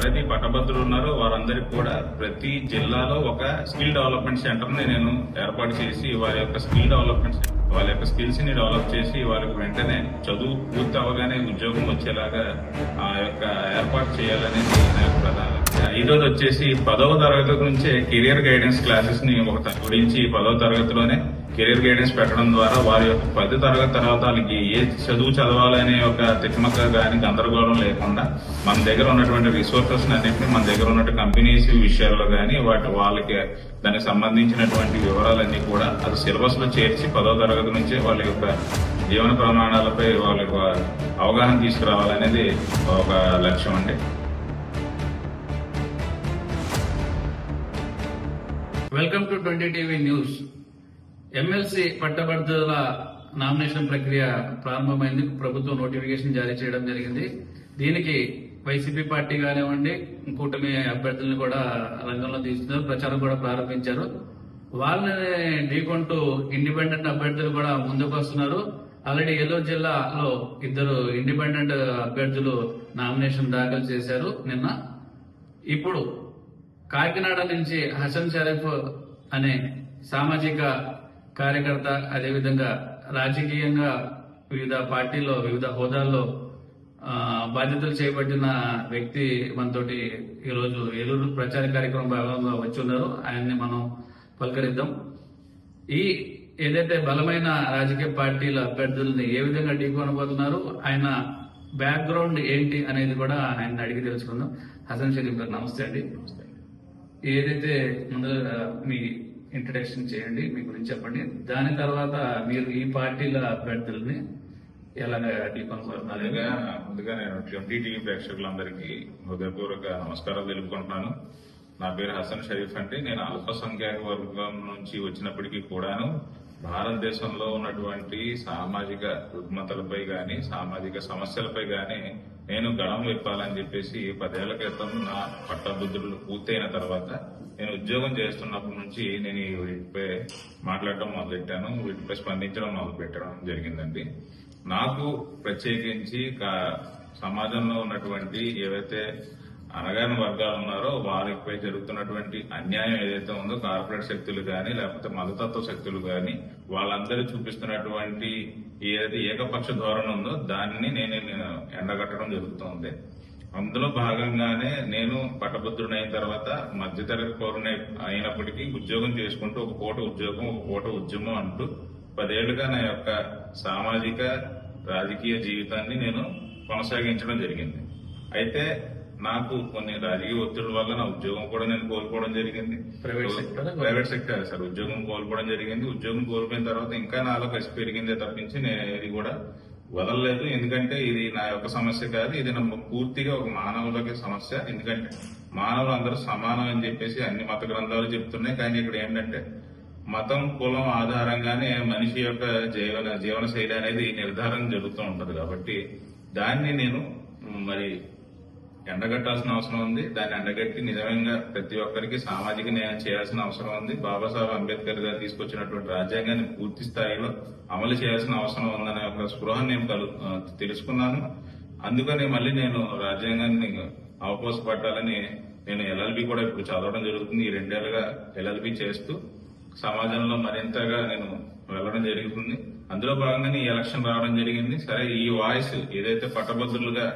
ఎవరైతే ఈ పట్టభద్రులు ఉన్నారో వారందరికీ కూడా ప్రతి జిల్లాలో ఒక స్కిల్ డెవలప్మెంట్ సెంటర్ ని నేను ఏర్పాటు చేసి వాళ్ళ యొక్క స్కిల్స్ ని డెవలప్ చేసి వాళ్ళకి వెంటనే చదువు పూర్తి అవగానే ఉద్యోగం వచ్చేలాగా ఆ యొక్క ఏర్పాటు చేయాలనేది నా యొక్క ప్రధాన. ఈ రోజు వచ్చేసి 10వ తరగతి నుంచే కెరియర్ గైడెన్స్ క్లాసెస్ ని ఒక గురించి 10వ తరగతిలోనే కెరీర్ గైడెన్స్ పెట్టడం ద్వారా వారి యొక్క 10వ తరగతి తర్వాత వాళ్ళకి ఏ చదువు చదవాలనే ఒక తికమక గాని గందరగోళం లేకుండా మన దగ్గర ఉన్నటువంటి రిసోర్సెస్ అన్నింటినీ మన దగ్గర ఉన్నటువంటి కంపెనీస్ విషయాల్లో గానీ వాళ్ళకి దానికి సంబంధించినటువంటి వివరాలన్నీ కూడా అది సిలబస్ లో చేర్చి 10వ తరగతి నుంచే వాళ్ళ యొక్క జీవన ప్రమాణాలపై వాళ్ళ యొక్క అవగాహన తీసుకురావాలనేది ఒక లక్ష్యం అండి. Welcome to 20 TV news. MLC పట్టభద్రుల నామినేషన్ ప్రక్రియ ప్రారంభమైంది. ప్రభుత్వం నోటిఫికేషన్ జారీ చేయడం జరిగింది. దీనికి వైసీపీ పార్టీ కానివ్వండి, కూటమి అభ్యర్థులను కూడా రంగంలో తీస్తున్నారు, ప్రచారం కూడా ప్రారంభించారు. వాళ్ళని ఢీకొంటూ ఇండిపెండెంట్ అభ్యర్థులు కూడా ముందుకు వస్తున్నారు. ఆల్రెడీ ఏలూరు జిల్లాలో 2 ఇండిపెండెంట్ అభ్యర్థులు నామినేషన్ దాఖలు చేశారు నిన్న. ఇప్పుడు కాకినాడ నుంచి హసన్ షరీఫ్ అనే సామాజిక కార్యకర్త, అదేవిధంగా రాజకీయంగా వివిధ పార్టీల్లో వివిధ హోదాల్లో బాధ్యతలు చేపట్టిన వ్యక్తి మనతోటి ఈరోజు ఏలూరు ప్రచార కార్యక్రమం భాగంగా వచ్చి ఉన్నారు. ఆయన్ని మనం పలకరిద్దాం. ఈ ఏదైతే బలమైన రాజకీయ పార్టీల అభ్యర్థుల్ని ఏ విధంగా ఢీకొనబోతున్నారు, ఆయన బ్యాక్గ్రౌండ్ ఏంటి అనేది కూడా ఆయన అడిగి తెలుసుకుందాం. హసన్ షరీఫ్ గారు నమస్తే అండి. ఏదైతే ముందుగా మీ ఇంట్రడక్షన్ చేయండి, మీ గురించి చెప్పండి. దాని తర్వాత మీరు ఈ పార్టీల అభ్యర్థుల్ని ఎలాగా ఢీకొనబోతున్నారు? ముందుగా నేను 20 టీవీ ప్రేక్షకులందరికీ హృదయపూర్వక నమస్కారాలు తెలుపుకుంటున్నాను. నా పేరు హసన్ షరీఫ్ అండి. నేను అల్పసంఖ్యాక వర్గం నుంచి వచ్చినప్పటికీ కూడాను భారతదేశంలో ఉన్నటువంటి సామాజిక రుగ్మతలపై గాని సామాజిక సమస్యలపై గాని నేను గళం విప్పాలని చెప్పేసి 10 ఏళ్ల క్రితం నా పట్టభద్రులు పూర్తయిన తర్వాత నేను ఉద్యోగం చేస్తున్నప్పటి నుంచి నేను వీటిపై మాట్లాడటం మొదలెట్టాను, వీటిపై స్పందించడం మొదలుపెట్టడం జరిగిందండి. నాకు ప్రత్యేకించి సమాజంలో ఉన్నటువంటి ఏవైతే అనగాని వర్గాలు ఉన్నారో వారిపై జరుగుతున్నటువంటి అన్యాయం ఏదైతే ఉందో కార్పొరేట్ శక్తులు గాని లేకపోతే మతతత్వ శక్తులు గాని వాళ్ళందరూ చూపిస్తున్నటువంటి ఏదైతే ఏకపక్ష ధోరణి ఉందో దాన్ని నేను ఎండగట్టడం జరుగుతుంది. అందులో భాగంగానే నేను పట్టభద్రుని అయిన తర్వాత మధ్యతరగతి పౌరుని అయినప్పటికీ ఉద్యోగం చేసుకుంటూ ఒక పూట ఉద్యోగం ఒక పూట ఉద్యమం అంటూ 10 ఏళ్లుగా నా యొక్క సామాజిక రాజకీయ జీవితాన్ని నేను కొనసాగించడం జరిగింది. అయితే నాకు కొన్ని రాజకీయ ఒత్తిడి వల్ల నా ఉద్యోగం కూడా నేను కోల్పోవడం జరిగింది. ప్రైవేట్ సెక్టర్ సార్ ఉద్యోగం కోల్పోవడం జరిగింది. ఉద్యోగం కోల్పోయిన తర్వాత ఇంకా నాలో కసి పెరిగిందే తప్పించి నేను ఇది కూడా వదలలేదు. ఎందుకంటే ఇది నా యొక్క సమస్య కాదు, ఇది నా పూర్తిగా ఒక మానవులకి సమస్య. ఎందుకంటే మానవులు అందరూ సమానం అని చెప్పేసి అన్ని మత గ్రంథాలు చెప్తున్నాయి. కానీ ఇక్కడ ఏంటంటే మతం కులం ఆధారంగానే మనిషి యొక్క జీవన శైలి అనేది నిర్ధారణ జరుగుతూ ఉంటది. కాబట్టి దాన్ని నేను మరి ఎండగట్టాల్సిన అవసరం ఉంది. దాన్ని ఎండగట్టి నిజంగా ప్రతి ఒక్కరికి సామాజిక న్యాయం చేయాల్సిన అవసరం ఉంది. బాబాసాహెబ్ అంబేద్కర్ గారు తీసుకొచ్చినటువంటి రాజ్యాంగాన్ని పూర్తి స్థాయిలో అమలు చేయాల్సిన అవసరం ఉందనే ఒక స్పృహను నేను తెలుసుకున్నాను. అందుకని మళ్ళీ నేను రాజ్యాంగాన్ని అవపోసపట్టాలని నేను ఎల్ఎల్బి కూడా ఇప్పుడు చదవడం జరుగుతుంది. ఈ 2 ఏళ్లుగా ఎల్ఎల్బి చేస్తూ సమాజంలో మరింతగా నేను వెళ్ళడం జరుగుతుంది. అందులో భాగంగానే ఈ ఎలక్షన్ రావడం జరిగింది. సరే, ఈ వాయిస్ ఏదైతే పట్టభద్రులుగా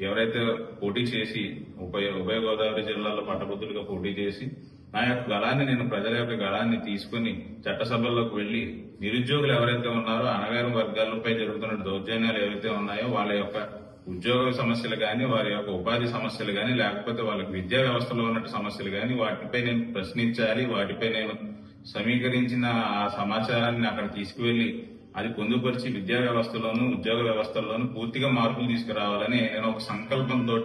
ఎవరైతే పోటీ చేసి ఉభయ గోదావరి జిల్లాలో పట్టభద్రులుగా పోటీ చేసి నా యొక్క గళాన్ని నేను ప్రజల యొక్క గళాన్ని తీసుకుని చట్టసభల్లోకి వెళ్లి నిరుద్యోగులు ఎవరైతే ఉన్నారో అనగారి వర్గాలపై జరుగుతున్న దౌర్జన్యాలు ఏవైతే ఉన్నాయో వాళ్ళ యొక్క ఉద్యోగ సమస్యలు గాని వారి యొక్క ఉపాధి సమస్యలు గాని లేకపోతే వాళ్ళకి విద్యా వ్యవస్థలో ఉన్న సమస్యలు గాని వాటిపై నేను ప్రశ్నించాలి. వాటిపై నేను సమీకరించిన ఆ సమాచారాన్ని అక్కడ తీసుకువెళ్లి అది పొందుపరిచి విద్యా వ్యవస్థలోను ఉద్యోగ వ్యవస్థల్లోనూ పూర్తిగా మార్పులు తీసుకురావాలని నేను ఒక సంకల్పంతో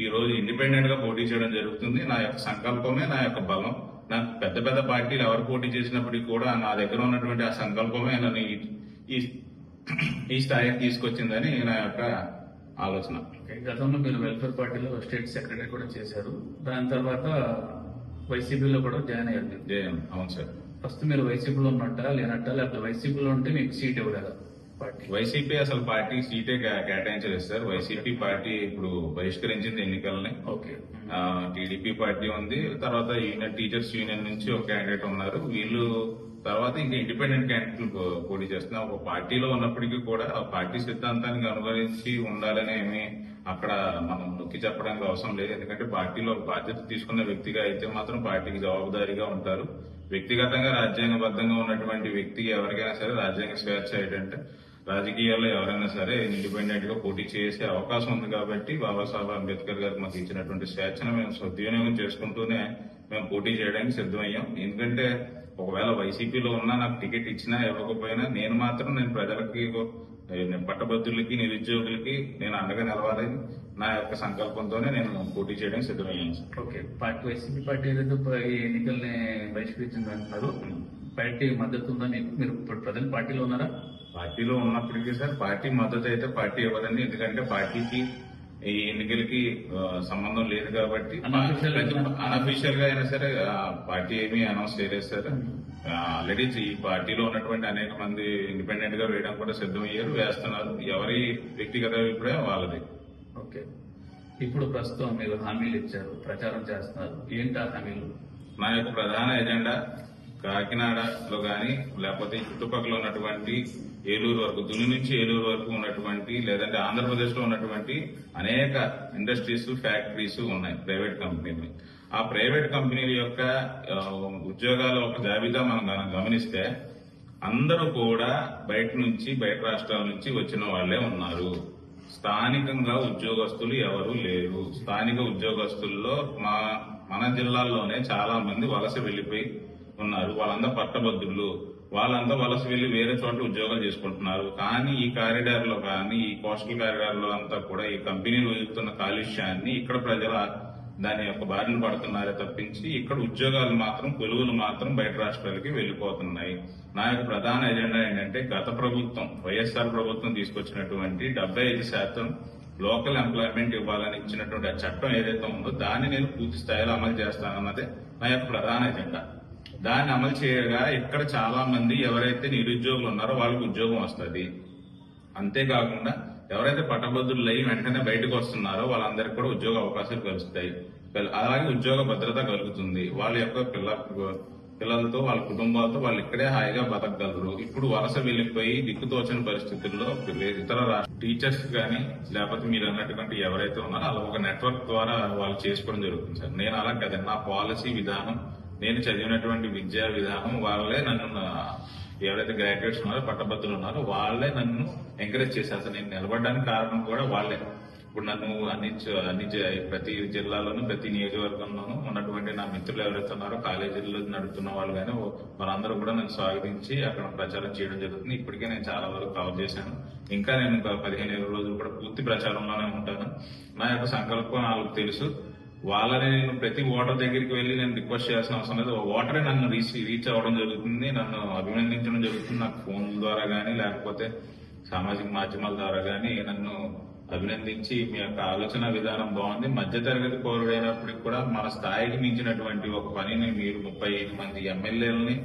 ఈ రోజు ఇండిపెండెంట్ గా పోటీ చేయడం జరుగుతుంది. నా యొక్క సంకల్పమే నా యొక్క బలం. నాకు పెద్ద పెద్ద పార్టీలు ఎవరు పోటీ చేసినప్పటికీ కూడా నా దగ్గర ఉన్నటువంటి ఆ సంకల్పమే నన్ను ఈ స్థాయికి తీసుకొచ్చిందని నా యొక్క ఆలోచన. గతంలో మీరు వెల్ఫేర్ పార్టీలో స్టేట్ సెక్రటరీ కూడా చేశారు. దాని తర్వాత వైసీపీలో కూడా జాయిన్ అయ్యారు. అవును సార్. ఫస్ట్ మీరు వైసీపీలో ఉన్నట్ట లేనట్ట, లేకపోతే వైసీపీలో ఉంటే మీకు సీట్ ఇవ్వలేదా? పార్టీ? వైసీపీ అసలు పార్టీ సీటే కేటాయించలేదు సార్. వైసీపీ పార్టీ ఇప్పుడు బహిష్కరించింది ఎన్నికల్ని. ఓకే. టీడీపీ పార్టీ ఉంది, తర్వాత యూనియన్ టీచర్స్ యూనియన్ నుంచి ఒక క్యాండిడేట్ ఉన్నారు. వీళ్ళు తర్వాత ఇంకా ఇండిపెండెంట్ క్యాండిడేట్లు పోటీ చేస్తున్నారు. ఒక పార్టీలో ఉన్నప్పటికీ కూడా ఆ పార్టీ సిద్ధాంతానికి అనుగురించి ఉండాలని ఏమి అక్కడ మనం నొక్కి చెప్పడానికి అవసరం లేదు. ఎందుకంటే పార్టీలో బాధ్యత తీసుకున్న వ్యక్తిగా అయితే మాత్రం పార్టీకి జవాబుదారీగా ఉంటారు. వ్యక్తిగతంగా రాజ్యాంగబద్ధంగా ఉన్నటువంటి వ్యక్తి ఎవరికైనా సరే రాజ్యాంగ స్వేచ్ఛ ఏంటంటే రాజకీయాల్లో ఎవరైనా సరే ఇండిపెండెంట్ గా పోటీ చేసే అవకాశం ఉంది. కాబట్టి బాబాసాహెబ్ అంబేద్కర్ గారు మాకు ఇచ్చినటువంటి స్వేచ్ఛను మేము సద్వినియోగం చేసుకుంటూనే మేము పోటీ చేయడానికి సిద్ధమయ్యాం. ఎందుకంటే ఒకవేళ వైసీపీలో ఉన్నా నాకు టికెట్ ఇచ్చినా ఇవ్వకపోయినా నేను ప్రజలకి, పట్టభద్రులకి, నిరుద్యోగులకి నేను అండగా నిలవాలి నా యొక్క సంకల్పంతోనే నేను పోటీ చేయడానికి సిద్ధమయ్యాను sir. Okay. Party YCP party ఏదైతే ఈ ఎన్నికల్ని బహిష్కరించింది అంటున్నారు, పార్టీ మద్దతు ఉందా మీకు? మీరు ఇప్పుడు ప్రజెంట్ పార్టీలో ఉన్నారా? పార్టీలో ఉన్నప్పటికీ సార్ పార్టీ మద్దతు అయితే పార్టీ ఇవ్వదండి. ఎందుకంటే పార్టీకి ఈ ఎన్నికలకి సంబంధం లేదు కాబట్టి అన్అఫీషియల్ గా అయినా సరే పార్టీ ఏమీ అనౌన్స్ చేయలేదు సార్. ఆల్రెడీ ఈ పార్టీలో ఉన్నటువంటి అనేక మంది ఇండిపెండెంట్ గా వేయడం కూడా సిద్ధమయ్యారు, వేస్తున్నారు. ఎవరి వ్యక్తిగత అభిప్రాయం వాళ్ళది. ఓకే. ఇప్పుడు ప్రస్తుతం మీరు హామీలు ఇచ్చారు, ప్రచారం చేస్తున్నారు, ఏంటి ఆ హామీలు? నా యొక్క ప్రధాన ఎజెండా కాకినాడలో గాని లేకపోతే చుట్టుపక్కల ఉన్నటువంటి ఏలూరు వరకు, దుని నుంచి ఏలూరు వరకు ఉన్నటువంటి, లేదంటే ఆంధ్రప్రదేశ్ లో ఉన్నటువంటి అనేక ఇండస్ట్రీస్, ఫ్యాక్టరీస్ ఉన్నాయి, ప్రైవేట్ కంపెనీలు. ఆ ప్రైవేట్ కంపెనీల యొక్క ఉద్యోగాల ఒక జాబితా మనం గమనిస్తే అందరూ కూడా బయట రాష్ట్రాల నుంచి వచ్చిన వాళ్లే ఉన్నారు. స్థానికంగా ఉద్యోగస్తులు ఎవరు లేరు. స్థానిక ఉద్యోగస్తుల్లో మన జిల్లాల్లోనే చాలా మంది వలస వెళ్లిపోయి ఉన్నారు. వాళ్ళంతా పట్టభద్రులు. వాళ్ళంతా వలస వెళ్లి వేరే చోట్ల ఉద్యోగాలు చేసుకుంటున్నారు. కానీ ఈ కారిడార్ లో కానీ, ఈ కోస్టల్ కారిడార్ లో అంతా కూడా ఈ కంపెనీలు వదులుతున్న కాలుష్యాన్ని ఇక్కడ ప్రజలు దాని యొక్క బారిన పడుతున్నారే తప్పించి ఇక్కడ ఉద్యోగాలు మాత్రం, కొలువులు మాత్రం బయట రాష్ట్రాలకి వెళ్లిపోతున్నాయి. నా యొక్క ప్రధాన ఎజెండా ఏంటంటే గత ప్రభుత్వం, వైఎస్ఆర్ ప్రభుత్వం తీసుకొచ్చినటువంటి 75% లోకల్ ఎంప్లాయ్మెంట్ ఇవ్వాలని ఇచ్చినటువంటి ఆ చట్టం ఏదైతే ఉందో దాన్ని నేను పూర్తి స్థాయిలో అమలు చేస్తానన్నదే నా యొక్క ప్రధాన ఎజెండా. దాన్ని అమలు చేయగా ఇక్కడ చాలా మంది ఎవరైతే నిరుద్యోగులు ఉన్నారో వాళ్ళకి ఉద్యోగం వస్తుంది. అంతేకాకుండా ఎవరైతే పట్టభద్రులు అయ్యి వెంటనే బయటకు వస్తున్నారో వాళ్ళందరికీ కూడా ఉద్యోగ అవకాశాలు కలుస్తాయి. అలాగే ఉద్యోగ భద్రత కలుగుతుంది. వాళ్ళ యొక్క పిల్లలతో, వాళ్ళ కుటుంబాలతో వాళ్ళు ఇక్కడే హాయిగా బతకగలరు. ఇప్పుడు వలస వెళ్లిపోయి దిక్కుతోచని పరిస్థితుల్లో ఇతర టీచర్స్ కానీ లేకపోతే మీరు అన్నటువంటి ఎవరైతే ఉన్నారో అలా ఒక నెట్వర్క్ ద్వారా వాళ్ళు చేసుకోవడం జరుగుతుంది సార్. నేను అలా కదండి, నా పాలసీ విధానం, నేను చదివినటువంటి విద్యా విధానం, వాళ్ళే నన్ను, ఎవరైతే గ్రాడ్యుయేట్స్ ఉన్నారో, పట్టభద్రులు ఉన్నారో వాళ్ళే నన్ను ఎంకరేజ్ చేశారు సార్. నేను నిలబడడానికి కారణం కూడా వాళ్ళే. ఇప్పుడు నన్ను ప్రతి జిల్లాలోనూ, ప్రతి నియోజకవర్గంలోనూ ఉన్నటువంటి నా మిత్రులు ఎవరైతే ఉన్నారో, కాలేజీల్లో నడుపుతున్న వాళ్ళు కానీ వాళ్ళందరూ కూడా నన్ను స్వాగతించి అక్కడ ప్రచారం చేయడం జరుగుతుంది. ఇప్పటికే నేను చాలా వరకు కవర్ చేశాను. ఇంకా నేను 15 రోజులు కూడా పూర్తి ప్రచారంలోనే ఉంటాను. నా యొక్క సంకల్పం వాళ్ళకి తెలుసు. వాళ్ళని నేను ప్రతి ఓటర్ దగ్గరికి వెళ్లి నేను రిక్వెస్ట్ చేయాల్సిన అవసరం లేదు. ఓటరే నన్ను రీచ్ అవ్వడం జరుగుతుంది, నన్ను అభినందించడం జరుగుతుంది. నాకు ఫోన్ ద్వారా కానీ లేకపోతే సామాజిక మాధ్యమాల ద్వారా కానీ నన్ను అభినందించి మీ యొక్క ఆలోచన విధానం బాగుంది, మధ్యతరగతి పౌరుడైనప్పటికీ కూడా మన స్థాయికి మించినటువంటి ఒక పనిని మీరు 35 మంది ఎమ్మెల్యేలని,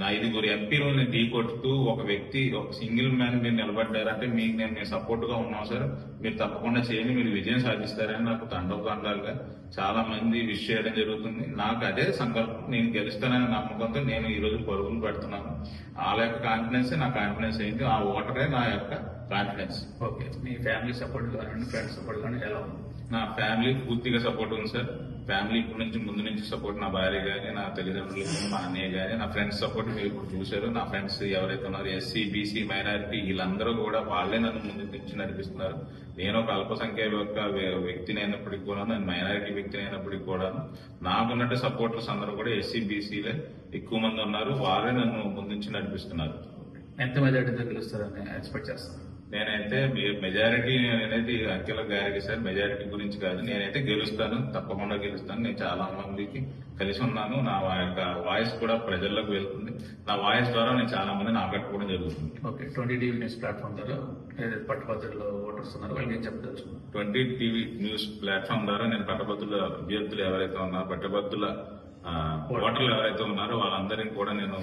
5 ఎంపీలని ఢీకొట్టుతూ ఒక వ్యక్తి, ఒక సింగిల్ మ్యాన్ మీరు నిలబడ్డారంటే మీకు నేను సపోర్ట్ గా ఉన్నాం సార్. మీరు తప్పకుండా చేయండి, మీరు విజయం సాధిస్తారని నాకు తండోపండాలుగా చాలా మంది విష్ చేయడం జరుగుతుంది. నాకు అదే సంకల్పం, నేను గెలుస్తానని నమ్మకంతో నేను ఈ రోజు పరుగులు పెడుతున్నాను. వాళ్ళ యొక్క కాన్ఫిడెన్స్ నా కాన్ఫిడెన్స్ అయింది. ఆ ఓటరే నా యొక్క కాన్ఫిడెన్స్. ఓకే. మీ ఫ్యామిలీ సపోర్ట్ కానీ, ఫ్రెండ్స్ సపోర్ట్ కానీ ఎలా ఉంది? నా ఫ్యామిలీ పూర్తిగా సపోర్ట్ ఉంది సార్. ఫ్యామిలీ ముందు నుంచి సపోర్ట్, నా భార్య గానీ, నా తల్లిదండ్రులు కానీ, మా అన్నయ్య గానీ, నా ఫ్రెండ్స్ సపోర్ట్ మీరు ఇప్పుడు చూశారు. నా ఫ్రెండ్స్ ఎవరైతే ఉన్నారో ఎస్సీ, బీసీ, మైనారిటీ వీళ్ళందరూ కూడా వాళ్ళే నన్ను ముందు నుంచి నడిపిస్తున్నారు. నేను ఒక అల్పసంఖ్య యొక్క వ్యక్తిని అయినప్పటికీ కూడా, నేను మైనారిటీ వ్యక్తిని అయినప్పటికీ కూడా నాకున్నట్టు సపోర్టర్స్ అందరూ కూడా ఎస్సీ, బీసీలే ఎక్కువ మంది ఉన్నారు. వారే నన్ను ముందు నుంచి నడిపిస్తున్నారు. ఎంత మెజారిటీతో గెలుస్తారని ఎక్స్పెక్ట్ చేస్తాను? నేనైతే మెజారిటీ అనేది అంకెల గారికి సార్, మెజారిటీ గురించి కాదు. నేనైతే గెలుస్తాను, తప్పకుండా గెలుస్తాను. నేను చాలా మందికి కలిసి ఉన్నాను. నా యొక్క వాయిస్ కూడా ప్రజల్లోకి వెళ్తుంది. నా వాయిస్ ద్వారా నేను చాలా మందిని ఆకట్టుకోవడం జరుగుతుంది. ఓకే. 20 టీవీ న్యూస్ ప్లాట్ఫామ్ ద్వారా పట్టభద్రులు ఓటర్స్ ఉన్నారు, వాళ్ళకి ఏం చెప్పదలుచు? 20 టీవీ న్యూస్ ప్లాట్ఫామ్ ద్వారా నేను పట్టభద్రుల అభ్యర్థులు ఎవరైతే ఉన్నారో, పట్టభద్రుల ఓటర్లు ఎవరైతే ఉన్నారో వాళ్ళందరినీ కూడా నేను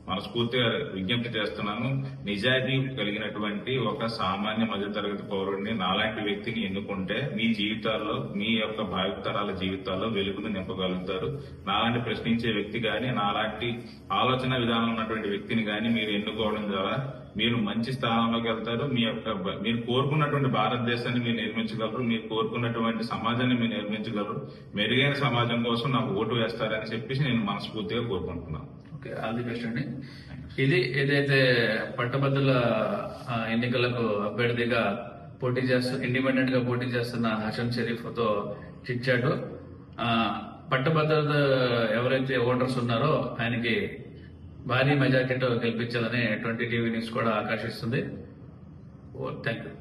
మనస్ఫూర్తిగా విజ్ఞప్తి చేస్తున్నాను. నిజాయితీ కలిగినటువంటి ఒక సామాన్య మధ్యతరగతి పౌరుడిని, నాలాంటి వ్యక్తిని ఎన్నుకుంటే మీ జీవితాల్లో, మీ యొక్క భావితరాల జీవితాల్లో వెలుగును నింపగలుగుతారు. నాలాంటి ప్రశ్నించే వ్యక్తి గాని, నాలాంటి ఆలోచన విధానం ఉన్నటువంటి వ్యక్తిని గాని మీరు ఎన్నుకోవడం ద్వారా మీరు మంచి స్థానంలోకి వెళ్తారు. మీరు కోరుకున్నటువంటి భారతదేశాన్ని మీరు నిర్మించగలరు. మీరు కోరుకున్నటువంటి సమాజాన్ని మీరు నిర్మించగలరు. మెరుగైన సమాజం కోసం నాకు ఓటు వేస్తారని చెప్పేసి నేను మనస్ఫూర్తిగా కోరుకుంటున్నాను. ఓకే, ఆల్ ది బెస్ట్ అండి. ఇది ఏదైతే పట్టభద్రుల ఎన్నికలకు అభ్యర్థిగా ఇండిపెండెంట్ గా పోటీ చేస్తున్న హసన్ షరీఫ్ తో చిట్చాడు. పట్టభద్రుల ఎవరైతే ఓటర్స్ ఉన్నారో ఆయనకి భారీ మెజార్టీతో గెలిపించాలని 20 టీవీ న్యూస్ కూడా ఆకాంక్షిస్తుంది. Thank you.